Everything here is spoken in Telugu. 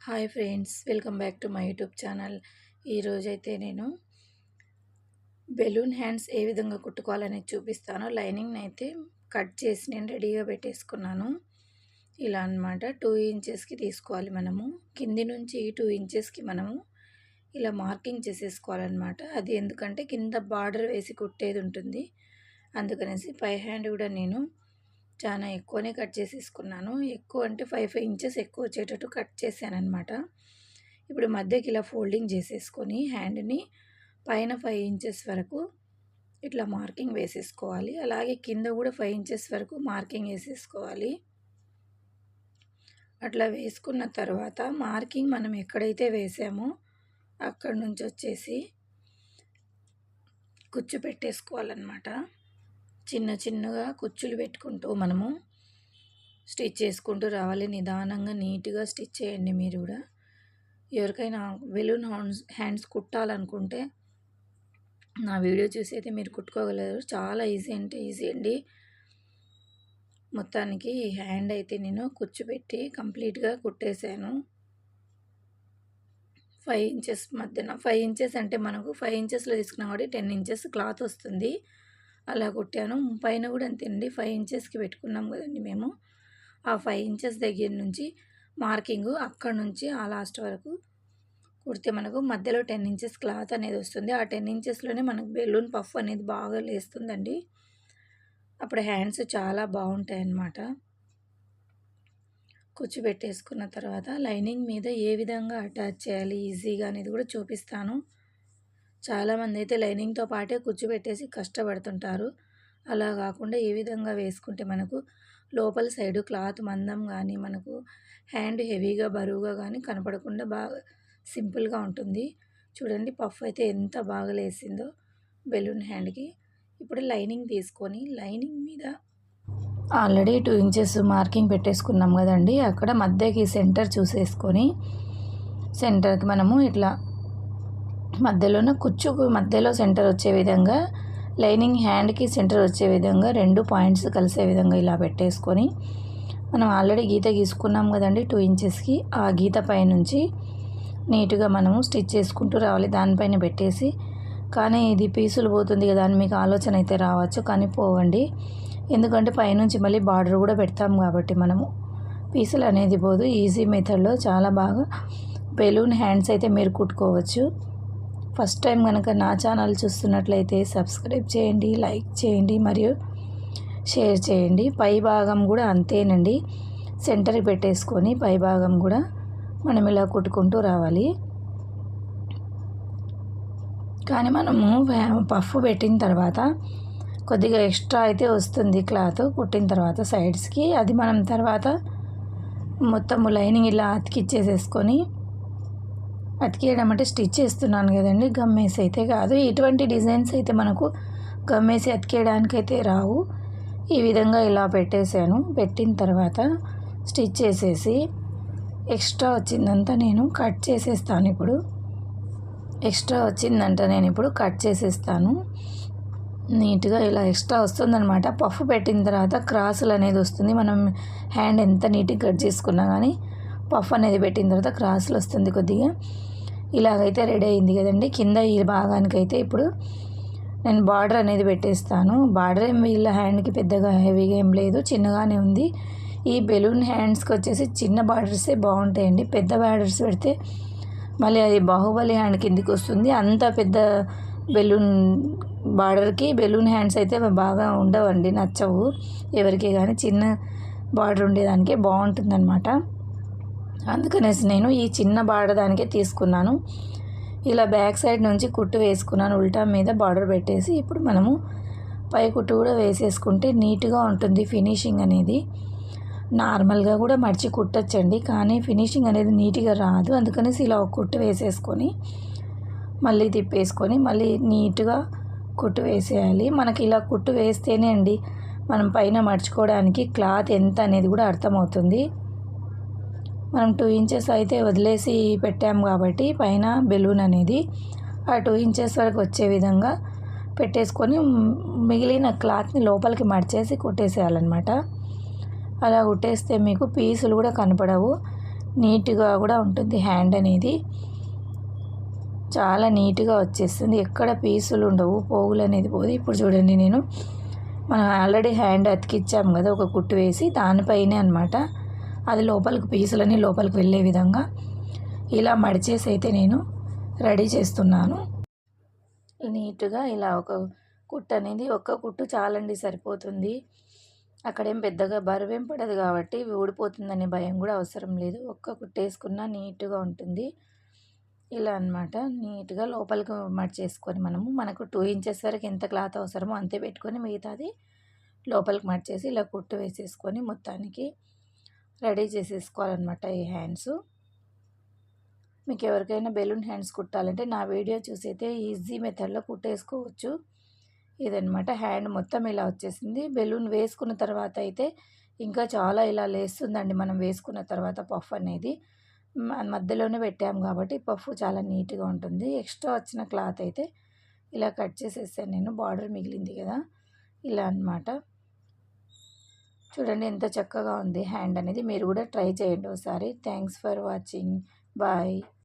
Hi friends, welcome back to my YouTube channel. ఈరోజైతే నేను బెలూన్ హ్యాండ్స్ ఏ విధంగా కుట్టుకోవాలనేది చూపిస్తాను. లైనింగ్ని అయితే కట్ చేసి నేను రెడీగా పెట్టేసుకున్నాను. ఇలా అన్నమాట 2 ఇంచెస్కి తీసుకోవాలి. మనము కింది నుంచి 2 ఇంచెస్కి మనము ఇలా మార్కింగ్ చేసేసుకోవాలన్నమాట. అది ఎందుకంటే కింద బార్డర్ వేసి కుట్టేది ఉంటుంది, అందుకనేసి పై హ్యాండ్ కూడా నేను చాలా ఎక్కువనే కట్ చేసేసుకున్నాను. ఎక్కువ అంటే 5 ఇంచెస్ ఎక్కువ వచ్చేటట్టు కట్ చేశానన్నమాట. ఇప్పుడు మధ్యకి ఇలా ఫోల్డింగ్ చేసేసుకొని హ్యాండ్ని పైన 5 ఇంచెస్ వరకు ఇట్లా మార్కింగ్ వేసేసుకోవాలి. అలాగే కింద కూడా 5 ఇంచెస్ వరకు మార్కింగ్ వేసేసుకోవాలి. అట్లా వేసుకున్న తర్వాత మార్కింగ్ మనం ఎక్కడైతే వేసామో అక్కడ నుంచి వచ్చేసి కుచ్చు పెట్టేసుకోవాలన్నమాట. చిన్న చిన్నగా కుచ్చులు పెట్టుకుంటూ మనము స్టిచ్ చేసుకుంటూ రావాలి. నిదానంగా నీట్గా స్టిచ్ చేయండి. మీరు కూడా ఎవరికైనా బెలూన్ హ్యాండ్స్ కుట్టాలనుకుంటే నా వీడియో చూసి అయితే మీరు కుట్టుకోగలరు. చాలా ఈజీ అంటే ఈజీ అండి. మొత్తానికి హ్యాండ్ అయితే నేను కుచ్చుపెట్టి కంప్లీట్గా కుట్టేశాను. 5 ఇంచెస్ మధ్యన 5 ఇంచెస్ అంటే మనకు 5 ఇంచెస్లో తీసుకున్నాం కాబట్టి 10 ఇంచెస్ క్లాత్ వస్తుంది. అలా కుట్టాను. పైన కూడా అంతేనండి, 5 ఇంచెస్కి పెట్టుకున్నాం కదండి మేము. ఆ 5 ఇంచెస్ దగ్గర నుంచి మార్కింగ్ అక్కడ నుంచి ఆ లాస్ట్ వరకు కుడితే మనకు మధ్యలో 10 ఇంచెస్ క్లాత్ అనేది వస్తుంది. ఆ 10 ఇంచెస్లోనే మనకు బెలూన్ పఫ్ అనేది బాగా లేస్తుందండి. అప్పుడు హ్యాండ్స్ చాలా బాగుంటాయి అన్నమాట. కుచ్చు పెట్టేసుకున్న తర్వాత లైనింగ్ మీద ఏ విధంగా అటాచ్ చేయాలి ఈజీగా అనేది కూడా చూపిస్తాను. చాలామంది అయితే లైనింగ్తో పాటే కుచ్చు పెట్టేసి కష్టపడుతుంటారు. అలా కాకుండా ఏ విధంగా వేసుకుంటే మనకు లోపల సైడు క్లాత్ మందం కానీ మనకు హ్యాండ్ హెవీగా బరువుగా కానీ కనపడకుండా బాగా సింపుల్గా ఉంటుంది. చూడండి పఫ్ అయితే ఎంత బాగా లేసిందో బెలూన్ హ్యాండ్కి. ఇప్పుడు లైనింగ్ తీసుకొని లైనింగ్ మీద ఆల్రెడీ 2 ఇంచెస్ మార్కింగ్ పెట్టేసుకున్నాం కదండి. అక్కడ మధ్యకి సెంటర్ చూసేసుకొని సెంటర్కి మనము ఇట్లా మధ్యలోనే కుచ్చుకు మధ్యలో సెంటర్ వచ్చే విధంగా లైనింగ్ హ్యాండ్కి సెంటర్ వచ్చే విధంగా 2 పాయింట్స్ కలిసే విధంగా ఇలా పెట్టేసుకొని మనం ఆల్రెడీ గీత గీసుకున్నాం కదండి 2 ఇంచెస్కి. ఆ గీత పైనుంచి నీట్గా మనము స్టిచ్ చేసుకుంటూ రావాలి. దానిపైన పెట్టేసి, కానీ ఇది పీసులు పోతుంది కదా అని మీకు ఆలోచన అయితే రావచ్చు, కానీ పోవండి. ఎందుకంటే పైనుంచి మళ్ళీ బార్డర్ కూడా పెడతాం కాబట్టి మనము పీసులు అనేది పోదు. ఈజీ మెథడ్లో చాలా బాగా బెలూన్ హ్యాండ్స్ అయితే మీరు కుట్టుకోవచ్చు. ఫస్ట్ టైం కనుక నా ఛానల్ చూస్తున్నట్లయితే సబ్స్క్రైబ్ చేయండి, లైక్ చేయండి మరియు షేర్ చేయండి. పై భాగం కూడా అంతేనండి, సెంటర్కి పెట్టేసుకొని పై భాగం కూడా మనం ఇలా కుట్టుకుంటూ రావాలి. కానీ మనము పఫ్ పెట్టిన తర్వాత కొద్దిగా ఎక్స్ట్రా అయితే వస్తుంది క్లాత్ కుట్టిన తర్వాత సైడ్స్కి. అది మనం తర్వాత మొత్తం లైనింగ్ ఇలా అతికిచ్చేసేసుకొని, అతికేయడం అంటే స్టిచ్ చేస్తున్నాను కదండి, గమ్మేసి అయితే కాదు. ఇటువంటి డిజైన్స్ అయితే మనకు గమ్మేసి అతికేయడానికి అయితే రావు. ఈ విధంగా ఇలా పెట్టేశాను. పెట్టిన తర్వాత స్టిచ్ చేసేసి ఎక్స్ట్రా వచ్చిందంతా నేను కట్ చేసేస్తాను. ఇప్పుడు ఎక్స్ట్రా వచ్చిందంట నేను ఇప్పుడు కట్ చేసేస్తాను. నీట్గా ఇలా ఎక్స్ట్రా వస్తుందన్నమాట. పఫ్ పెట్టిన తర్వాత క్రాసులు అనేది వస్తుంది. మనం హ్యాండ్ ఎంత నీట్గా కట్ చేసుకున్నా కానీ పఫ్ అనేది పెట్టిన తర్వాత క్రాసులు వస్తుంది కొద్దిగా. ఇలాగైతే రెడీ అయింది కదండి. కింద ఈ భాగానికైతే ఇప్పుడు నేను బార్డర్ అనేది పెట్టేస్తాను. బార్డర్ ఏం వీళ్ళ హ్యాండ్కి పెద్దగా హెవీగా ఏం లేదు, చిన్నగానే ఉంది. ఈ బెలూన్ హ్యాండ్స్కి వచ్చేసి చిన్న బార్డర్సే బాగుంటాయండి. పెద్ద బార్డర్స్ పెడితే మళ్ళీ అది బాహుబలి హ్యాండ్ కిందికి వస్తుంది. అంత పెద్ద బెలూన్ బార్డర్కి బెలూన్ హ్యాండ్స్ అయితే బాగా ఉండవండి, నచ్చవు ఎవరికి. కానీ చిన్న బార్డర్ ఉండేదానికే బాగుంటుందన్నమాట. అందుకనేసి నేను ఈ చిన్న బార్డర్ దానికే తీసుకున్నాను. ఇలా బ్యాక్ సైడ్ నుంచి కుట్టు వేసుకున్నాను, ఉల్టా మీద బార్డర్ పెట్టేసి. ఇప్పుడు మనము పై కుట్టు కూడా వేసేసుకుంటే నీట్గా ఉంటుంది ఫినిషింగ్ అనేది. నార్మల్గా కూడా మడిచి కుట్టచ్చండి, కానీ ఫినిషింగ్ అనేది నీట్గా రాదు. అందుకనేసి ఇలా ఒక కుట్టు వేసేసుకొని మళ్ళీ తిప్పేసుకొని మళ్ళీ నీట్గా కుట్టు వేసేయాలి. మనకి ఇలా కుట్టు వేస్తేనే అండి మనం పైన మడుచుకోవడానికి క్లాత్ ఎంత అనేది కూడా అర్థమవుతుంది. మనం 2 ఇంచెస్ అయితే వదిలేసి పెట్టాము కాబట్టి పైన బెలూన్ అనేది ఆ 2 ఇంచెస్ వరకు వచ్చే విధంగా పెట్టేసుకొని మిగిలిన క్లాత్ని లోపలికి మడిచేసి కుట్టేసేయాలన్నమాట. అలా కుట్టేస్తే మీకు పీసులు కూడా కనపడవు, నీట్గా కూడా ఉంటుంది. హ్యాండ్ అనేది చాలా నీట్గా వచ్చేస్తుంది. ఎక్కడ పీసులు ఉండవు, పోగులు అనేది పోదు. ఇప్పుడు చూడండి, మనం ఆల్రెడీ హ్యాండ్ అతికిచ్చాము కదా ఒక కుట్టు వేసి, దానిపైనే అనమాట అది లోపలికి పీసులని లోపలికి వెళ్ళే విధంగా ఇలా మడిచేసి అయితే నేను రెడీ చేస్తున్నాను. నీట్గా ఇలా ఒక కుట్టు అనేది, ఒక్క కుట్టు చాలండి, సరిపోతుంది. అక్కడేం పెద్దగా బరువేం పడదు కాబట్టి ఊడిపోతుందనే భయం కూడా అవసరం లేదు. ఒక్క కుట్టు వేసుకున్నా నీట్గా ఉంటుంది. ఇలా అనమాట నీట్గా లోపలికి మడిచేసుకొని మనకు 2 ఇంచెస్ వరకు ఎంత క్లాత్ అవసరమో అంతే పెట్టుకొని మిగతాది లోపలికి మడిచేసి ఇలా కుట్టు వేసేసుకొని మొత్తానికి రెడీ చేసేసుకోవాలన్నమాట ఈ హ్యాండ్స్. మీకు ఎవరికైనా బెలూన్ హ్యాండ్స్ కుట్టాలంటే నా వీడియో చూసి అయితే ఈజీ మెథడ్లో కుట్టేసుకోవచ్చు. ఇదనమాట హ్యాండ్ మొత్తం ఇలా వచ్చేసింది. బెలూన్ వేసుకున్న తర్వాత అయితే ఇంకా చాలా ఇలా లేస్తుందండి. మనం వేసుకున్న తర్వాత పఫ్ అనేది మధ్యలోనే పెట్టాము కాబట్టి పఫ్ చాలా నీట్గా ఉంటుంది. ఎక్స్ట్రా వచ్చిన క్లాత్ అయితే ఇలా కట్ చేసేసాను నేను, బార్డర్ మిగిలింది కదా, ఇలా అనమాట. చూడండి ఎంత చక్కగా ఉంది హ్యాండ్ అనేది. మీరు కూడా ట్రై చేయండి ఒకసారి. Thanks for watching. బాయ్.